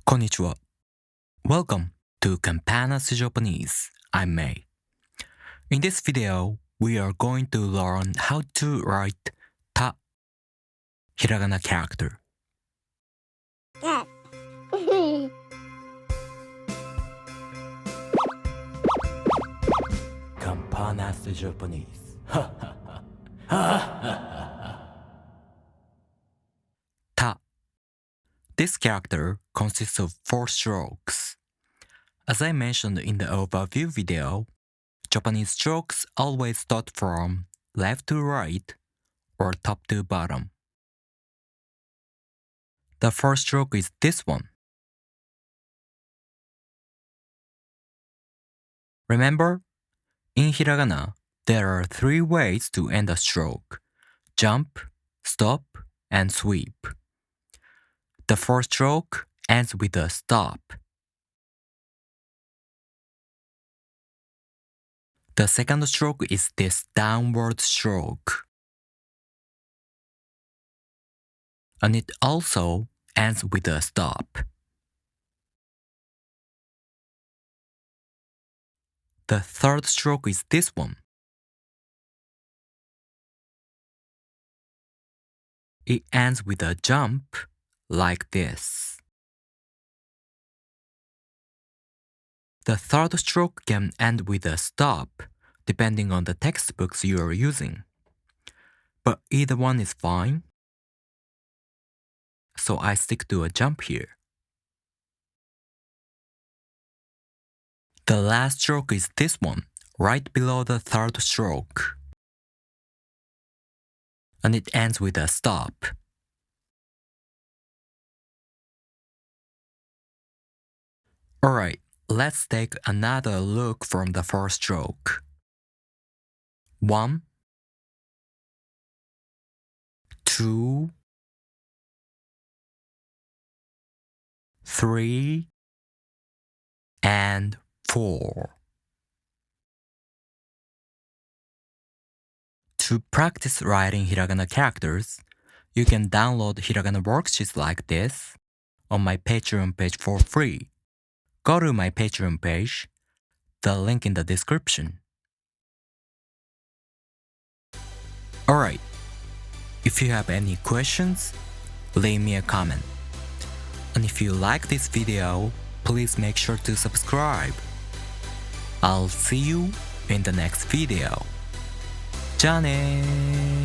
Konnichiwa. Welcome to Campanas Japanese. I'm Mei. In this video, we are going to learn how to write Ta Hiragana character. Campanas Japanese. Ta. This character consists of 4 strokes. As I mentioned in the overview video, Japanese strokes always start from left to right or top to bottom. The first stroke is this one. Remember, in hiragana, there are 3 ways to end a stroke: jump, stop, and sweep. The first stroke ends with a stop. The second stroke is this downward stroke. And it also ends with a stop. The third stroke is this one. It ends with a jump like this. The third stroke can end with a stop depending on the textbooks you are using. But either one is fine, so I stick to a jump here. The last stroke is this one, right below the third stroke. And it ends with a stop. Alright, let's take another look from the first stroke. 1, 2, 3, and 4. To practice writing hiragana characters, you can download hiragana worksheets like this on my Patreon page for free. Go to my Patreon page, the link in the description. Alright, if you have any questions, leave me a comment. And if you like this video, please make sure to subscribe. I'll see you in the next video. じゃあねー。